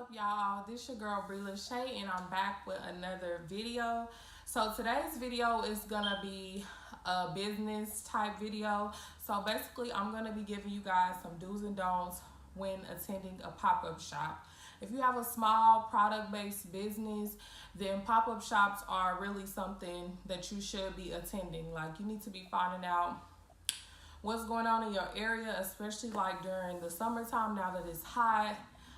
up, y'all? This your girl BRI LASHE, and I'm back with another video. So today's video is gonna be a business type video. So basically I'm gonna be giving you guys some do's and don'ts when attending a pop-up shop. If you have a small product-based business, then pop-up shops are really something that you should be attending. Like, you need to be finding out what's going on in your area, especially like during the summertime. Now that it's hot,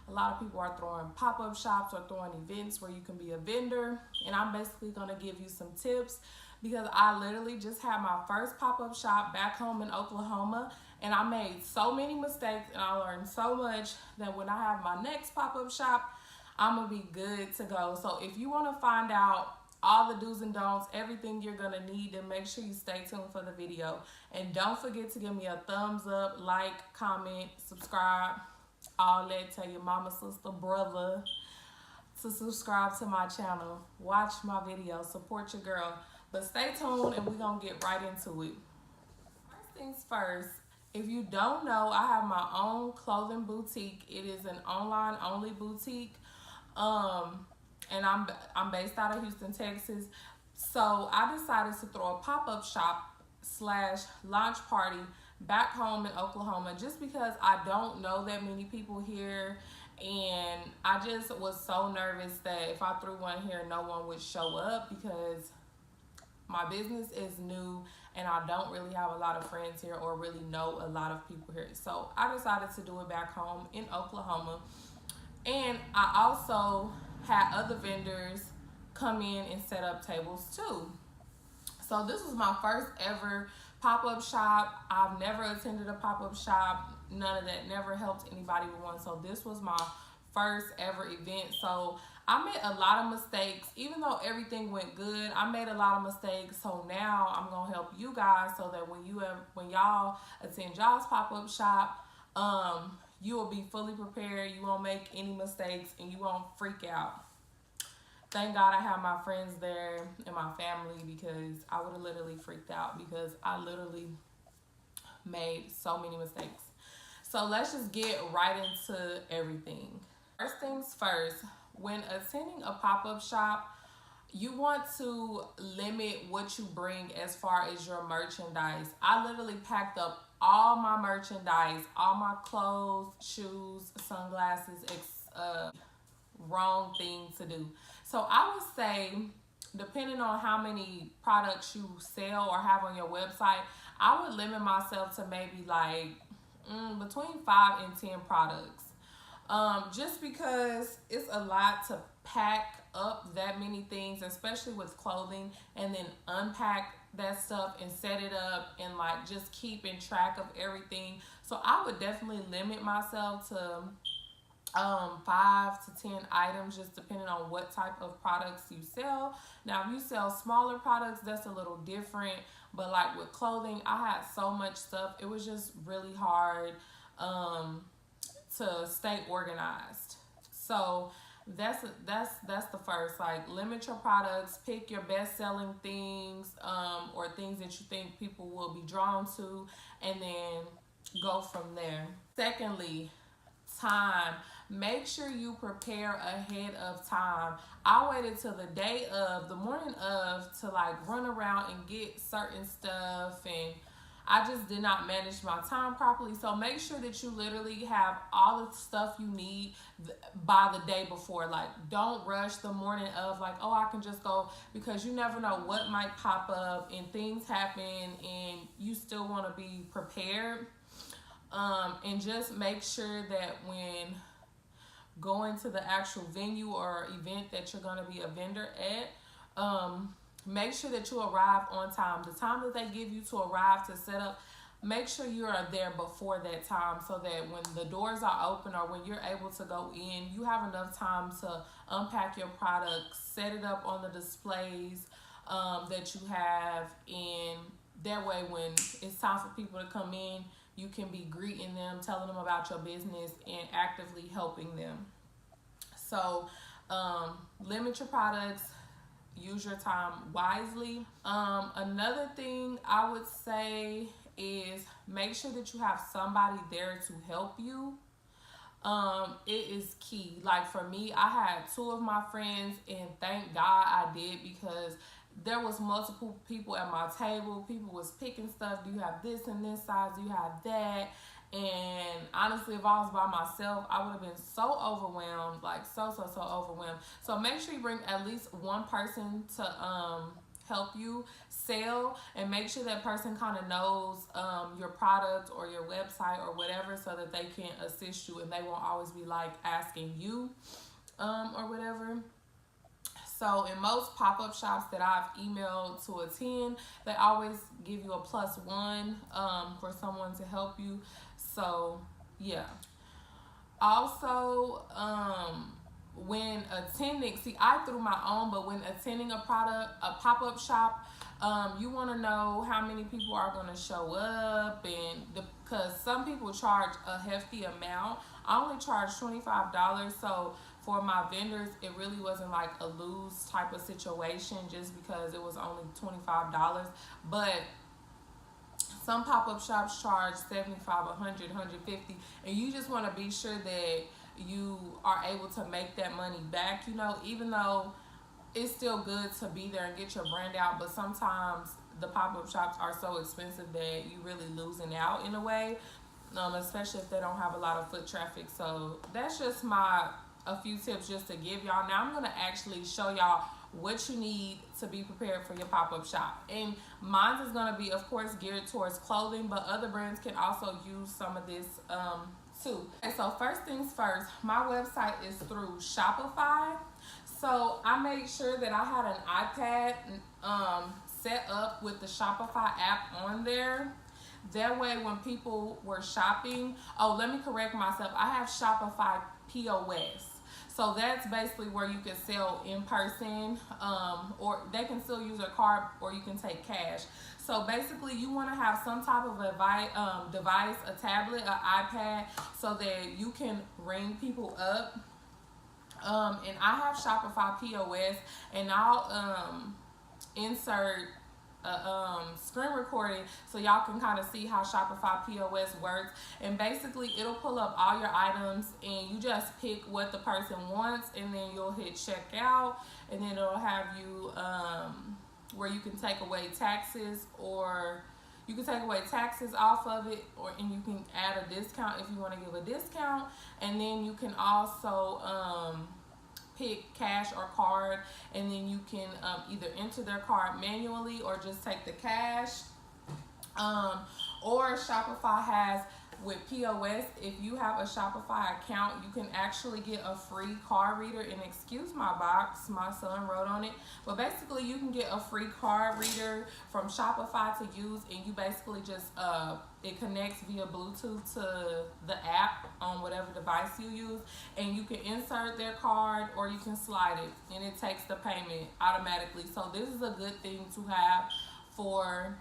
a lot of people are throwing pop-up shops or throwing events where you can be a vendor, and I'm basically going to give you some tips because I literally just had my first pop-up shop back home in Oklahoma, and I made so many mistakes and I learned so much that when I have my next pop-up shop, I'm going to be good to go. So if you want to find out all the do's and don'ts, everything you're going to need, then make sure you stay tuned for the video. And don't forget to give me a thumbs up, like, comment, subscribe, all that. Tell your mama, sister, brother to subscribe to my channel. Watch my videos, support your girl. But stay tuned and we're going to get right into it. First things first, if you don't know, I have my own clothing boutique. It is an online only boutique. And I'm based out of Houston, Texas. So I decided to throw a pop-up shop / launch party back home in Oklahoma just because I don't know that many people here, and I just was so nervous that if I threw one here, no one would show up because my business is new and I don't really have a lot of friends here or really know a lot of people here. So I decided to do it back home in Oklahoma. And I also had other vendors come in and set up tables too. So this was my first ever pop-up shop. I've never attended a pop-up shop, none of that, never helped anybody with one. So this was my first ever event. So I made a lot of mistakes. Even though everything went good, I made a lot of mistakes. So now I'm gonna help you guys so that when y'all attend y'all's pop-up shop, you will be fully prepared. You won't make any mistakes and you won't freak out. Thank God I have my friends there and my family, because I would have literally freaked out because I literally made so many mistakes. So let's just get right into everything. First things first, when attending a pop-up shop, you want to limit what you bring as far as your merchandise. I literally packed up all my merchandise, all my clothes, shoes, sunglasses, wrong thing to do. So I would say, depending on how many products you sell or have on your website, I would limit myself to maybe like between 5 and 10 products. Just because it's a lot to pack up that many things, especially with clothing, and then unpack that stuff and set it up and like just keeping track of everything. So I would definitely limit myself to 5 to 10 items, just depending on what type of products you sell. Now if you sell smaller products, that's a little different, but like with clothing, I had so much stuff, it was just really hard to stay organized. So that's the first, like, limit your products, pick your best-selling things, or things that you think people will be drawn to, and then go from there. Secondly, time. Make sure you prepare ahead of time. I waited till the morning of, to like run around and get certain stuff, and I just did not manage my time properly. So make sure that you literally have all the stuff you need by the day before. Like, don't rush the morning of like, oh, I can just go, because you never know what might pop up and things happen, and you still want to be prepared. And just make sure that when going to the actual venue or event that you're going to be a vendor at, make sure that you arrive on time. The time that they give you to arrive to set up, make sure you are there before that time, so that when the doors are open or when you're able to go in, you have enough time to unpack your products, set it up on the displays that you have, and that way when it's time for people to come in, you can be greeting them, telling them about your business, and actively helping them. So limit your products, use your time wisely. Another thing I would say is make sure that you have somebody there to help you. it is key. Like for me, I had two of my friends, and thank God I did, because there was multiple people at my table. People was picking stuff. Do you have this in this size? Do you have that? And honestly, if I was by myself, I would have been so overwhelmed, like so overwhelmed. So make sure you bring at least one person to help you sell, and make sure that person kind of knows your product or your website or whatever, so that they can assist you and they won't always be like asking you or whatever. So in most pop-up shops that I've emailed to attend, they always give you a +1 for someone to help you. So yeah. Also, when attending, see, I threw my own, but when attending a pop-up shop, you want to know how many people are going to show up, and because some people charge a hefty amount. I only charge $25, so for my vendors, it really wasn't like a lose type of situation, just because it was only $25. But some pop-up shops charge $75, $100, $150, and you just want to be sure that you are able to make that money back, you know, even though it's still good to be there and get your brand out, but sometimes the pop-up shops are so expensive that you really losing out in a way, especially if they don't have a lot of foot traffic. So that's just a few tips just to give y'all. Now I'm going to actually show y'all what you need to be prepared for your pop-up shop, and mine is going to be, of course, geared towards clothing, but other brands can also use some of this too. Okay, so first things first, my website is through Shopify. So I made sure that I had an iPad set up with the Shopify app on there. That way when people were shopping, oh, let me correct myself, I have Shopify POS. So that's basically where you can sell in person, or they can still use a card, or you can take cash. So basically you want to have some type of a device, a tablet, an iPad, so that you can ring people up. And I have Shopify POS, and I'll insert a screen recording so y'all can kind of see how Shopify POS works. And basically it'll pull up all your items, and you just pick what the person wants, and then you'll hit checkout, and then it'll have you where you can take away taxes, or you can take away taxes off of it, and you can add a discount if you want to give a discount. And then you can also pick cash or card, and then you can either enter their card manually or just take the cash. Or Shopify has, with POS, if you have a Shopify account, you can actually get a free card reader. And excuse my box, my son wrote on it, but basically you can get a free card reader from Shopify to use, and you basically just it connects via Bluetooth to the app on whatever device you use, and you can insert their card or you can slide it, and it takes the payment automatically. So this is a good thing to have for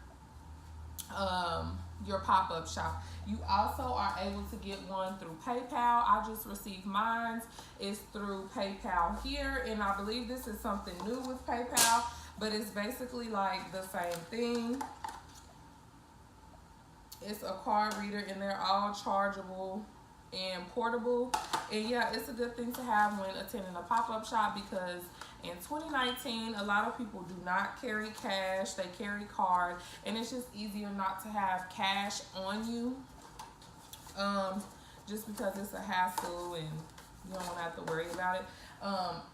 your pop-up shop. You also are able to get one through PayPal. I just received mine. It's through PayPal here, and I believe this is something new with PayPal, but it's basically like the same thing. It's a card reader, and they're all chargeable and portable. And yeah, it's a good thing to have when attending a pop-up shop, because in 2019 a lot of people do not carry cash, they carry card, and it's just easier not to have cash on you, just because it's a hassle and you don't want to have to worry about it.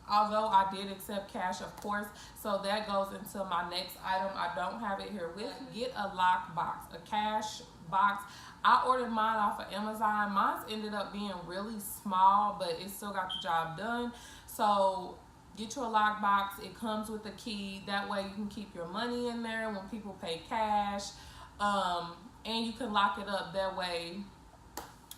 Although I did accept cash, of course, so that goes into my next item. I don't have it here with. Get a lock box, a cash box. I ordered mine off of Amazon. Mine ended up being really small, but it still got the job done. So get you a lock box. It comes with a key. That way you can keep your money in there when people pay cash, and you can lock it up. That way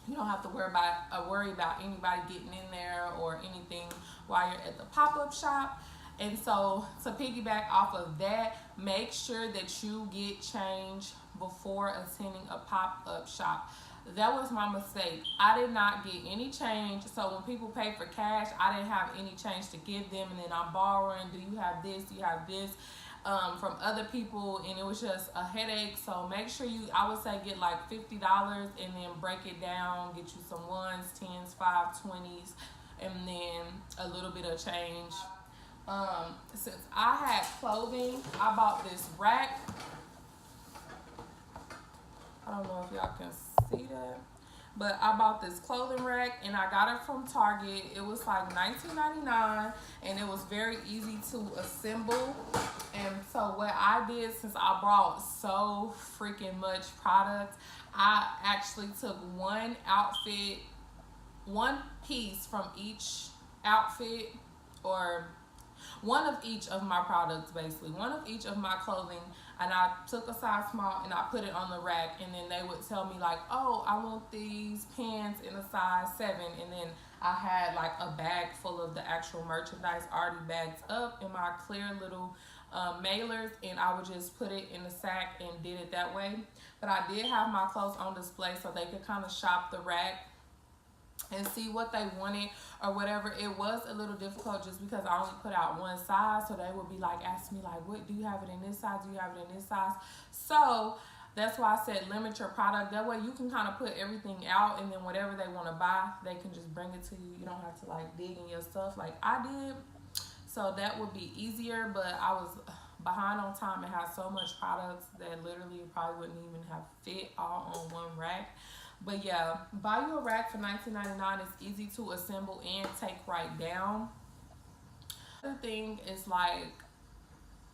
you don't have to worry about anybody getting in there or anything while you're at the pop-up shop. And so to piggyback off of that, make sure that you get change before attending a pop-up shop. That was my mistake. I did not get any change. So when people pay for cash, I didn't have any change to give them, and then I'm borrowing. Do you have this? Do you have this? from other people, and it was just a headache. So make sure you, I would say, get like $50 and then break it down, get you some ones, tens, 5, 20s, and then a little bit of change. Since I had clothing, I bought this rack. I don't know if y'all can see that, but I bought this clothing rack and I got it from Target. It was like $19.99 and it was very easy to assemble. And so what I did, since I brought so freaking much product, I actually took one piece from each outfit, or one of each of my products, basically one of each of my clothing, and I took a size small and I put it on the rack, and then they would tell me like, oh, I want these pants in a size 7, and then I had like a bag full of the actual merchandise already bagged up in my clear little mailers, and I would just put it in the sack and did it that way. But I did have my clothes on display so they could kind of shop the rack and see what they wanted or whatever. It was a little difficult just because I only put out one size, so they would be like, ask me like, what, do you have it in this size, do you have it in this size? So that's why I said limit your product. That way you can kind of put everything out, and then whatever they want to buy, they can just bring it to you. You don't have to like dig in your stuff like I did. So that would be easier, but I was behind on time and had so much products that literally probably wouldn't even have fit all on one rack. But yeah, buy you a rack for $19.99. It's easy to assemble and take right down. Other thing is like,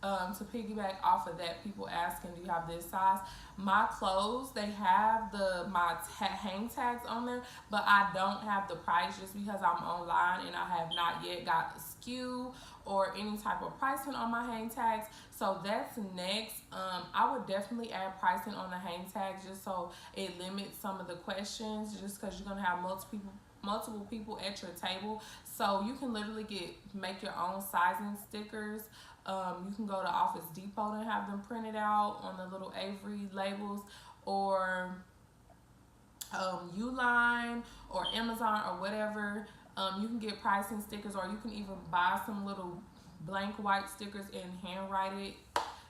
to piggyback off of that, people asking, do you have this size? My clothes, they have my hang tags on there, but I don't have the price just because I'm online and I have not yet got a SKU or any type of pricing on my hang tags. So that's next. I would definitely add pricing on the hang tags just so it limits some of the questions, just because you're gonna have multiple people at your table. So you can literally make your own sizing stickers. You can go to Office Depot and have them printed out on the little Avery labels, or Uline or Amazon or whatever. You can get pricing stickers, or you can even buy some little blank white stickers and handwrite it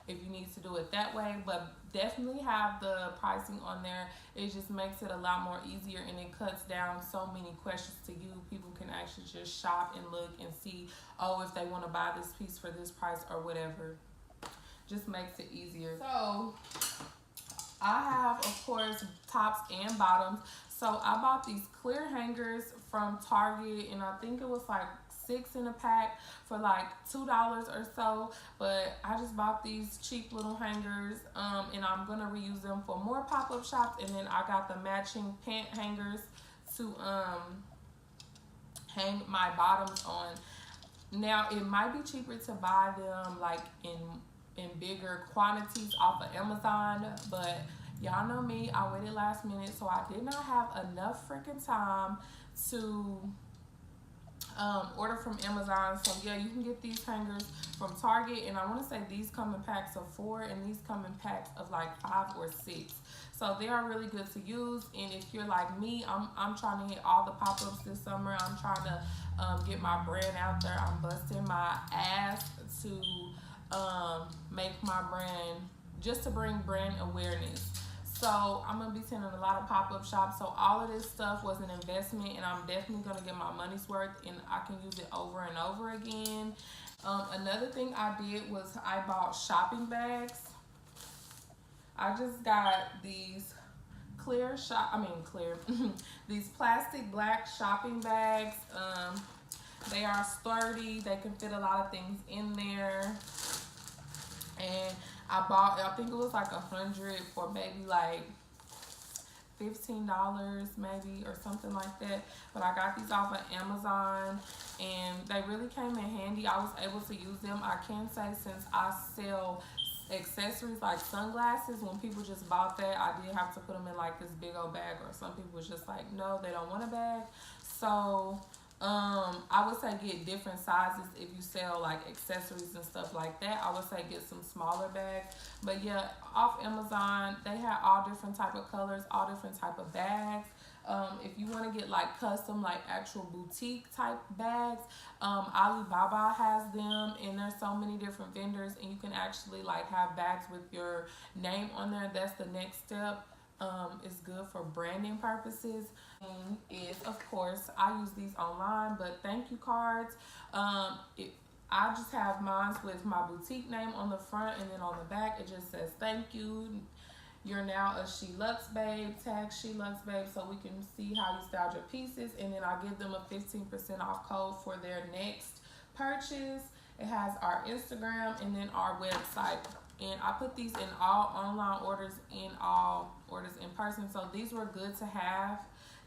if you need to do it that way. But definitely have the pricing on there. It just makes it a lot more easier, and it cuts down so many questions to you. People can actually just shop and look and see, oh, if they want to buy this piece for this price or whatever. Just makes it easier. So I have, of course, tops and bottoms. So I bought these clear hangers from Target, and I think it was like 6 in a pack for like $2 or so. But I just bought these cheap little hangers, and I'm gonna reuse them for more pop-up shops. And then I got the matching pant hangers to hang my bottoms on. Now it might be cheaper to buy them like in bigger quantities off of Amazon, but y'all know me, I waited last minute, so I did not have enough freaking time to order from Amazon. So yeah, you can get these hangers from Target, and I want to say these come in packs of 4 and these come in packs of like 5 or 6. So they are really good to use. And if you're like me, I'm trying to hit all the pop-ups this summer. I'm trying to get my brand out there. I'm busting my ass to make my brand, just to bring brand awareness. So I'm going to be attending a lot of pop-up shops. So all of this stuff was an investment, and I'm definitely going to get my money's worth, and I can use it over and over again. Another thing I did was I bought shopping bags. I just got these these plastic black shopping bags. They are sturdy. They can fit a lot of things in there. And I bought, I think it was like $100 for maybe like $15 maybe, or something like that. But I got these off of Amazon, and they really came in handy. I was able to use them. I can say, since I sell accessories like sunglasses, when people just bought that, I did have to put them in like this big old bag, or some people was just like, no, they don't want a bag. So I would say get different sizes if you sell like accessories and stuff like that. I would say get some smaller bags. But yeah, off Amazon, they had all different type of colors, all different type of bags. If you want to get like custom, like actual boutique type bags, Alibaba has them, and there's so many different vendors, and you can actually like have bags with your name on there. That's the next step. It's good for branding purposes. And is, of course, I use these online, but thank you cards. I just have mine with my boutique name on the front, and then on the back it just says thank you. You're now a She Lux Babe. Tag She Lux Babe so we can see how you styled your pieces, and then I give them a 15% off code for their next purchase. It has our Instagram and then our website. And I put these in all online orders and all orders in person. So these were good to have,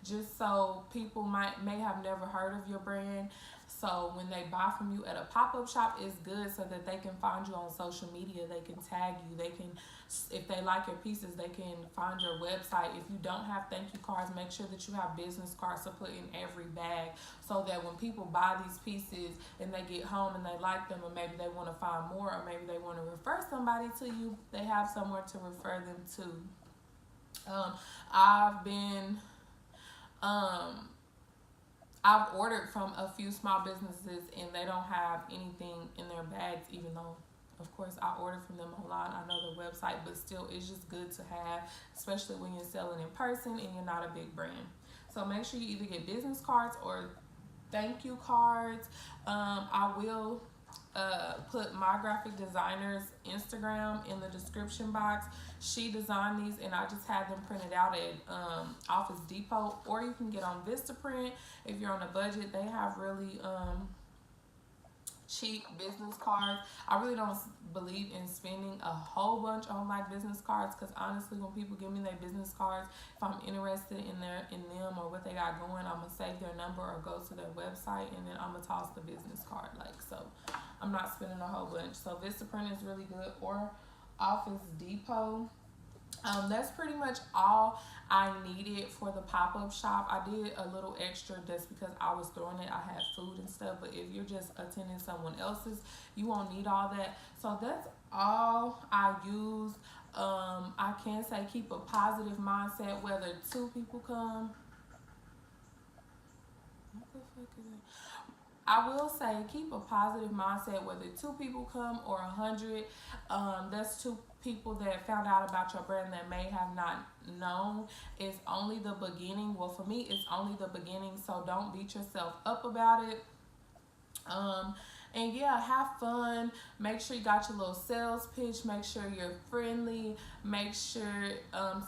just so people may have never heard of your brand. So when they buy from you at a pop-up shop, it's good so that they can find you on social media. They can tag you. They can, if they like your pieces, they can find your website. If you don't have thank you cards, make sure that you have business cards to put in every bag, so that when people buy these pieces and they get home and they like them, or maybe they want to find more, or maybe they want to refer somebody to you, they have somewhere to refer them to. I've ordered from a few small businesses and they don't have anything in their bags, even though, of course, I ordered from them online. I know their website, but still, it's just good to have, especially when you're selling in person and you're not a big brand. So make sure you either get business cards or thank you cards. I will put my graphic designer's Instagram in the description box. She designed these, and I just had them printed out at Office Depot, or you can get on Vistaprint if you're on a budget. They have really cheap business cards. I really don't believe in spending a whole bunch on like business cards, because honestly, when people give me their business cards, if I'm interested in them or what they got going, I'm gonna save their number or go to their website, and then I'm gonna toss the business card. Like, so I'm not spending a whole bunch. So Vistaprint is really good, or Office Depot. That's pretty much all I needed for the pop-up shop. I did a little extra just because I was throwing it. I had food and stuff, but if you're just attending someone else's, you won't need all that. So that's all I use. I can say keep a positive mindset, whether 2 people come. What the fuck is it? I will say keep a positive mindset, whether 2 people come or 100. That's 2 people that found out about your brand that may have not known. It's only the beginning. Well, for me, it's only the beginning, so don't beat yourself up about it. And yeah, have fun. Make sure you got your little sales pitch. Make sure you're friendly. Make sure,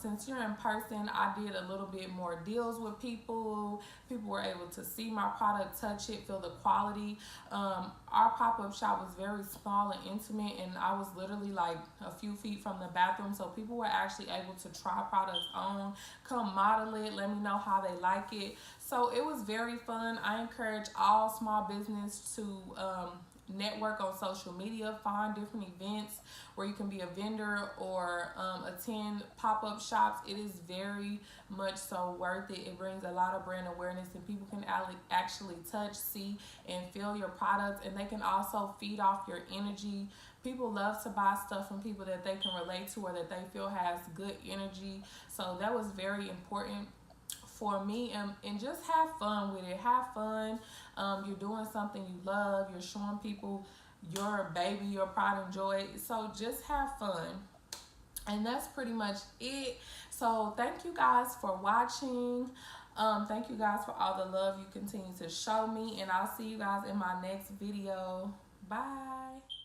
since you're in person, I did a little bit more deals with people. People were able to see my product, touch it, feel the quality. Our pop-up shop was very small and intimate, and I was literally like a few feet from the bathroom, so people were actually able to try products on, come model it, let me know how they like it. So it was very fun. I encourage all small business to network on social media, find different events where you can be a vendor or attend pop-up shops. It is very much so worth it. It brings a lot of brand awareness, and people can actually touch, see, and feel your products, and they can also feed off your energy. People love to buy stuff from people that they can relate to or that they feel has good energy. So that was very important for me, and just have fun with it. Have fun. You're doing something you love. You're showing people your baby, your pride and joy. So just have fun. And that's pretty much it. So thank you guys for watching. Thank you guys for all the love you continue to show me, and I'll see you guys in my next video. Bye.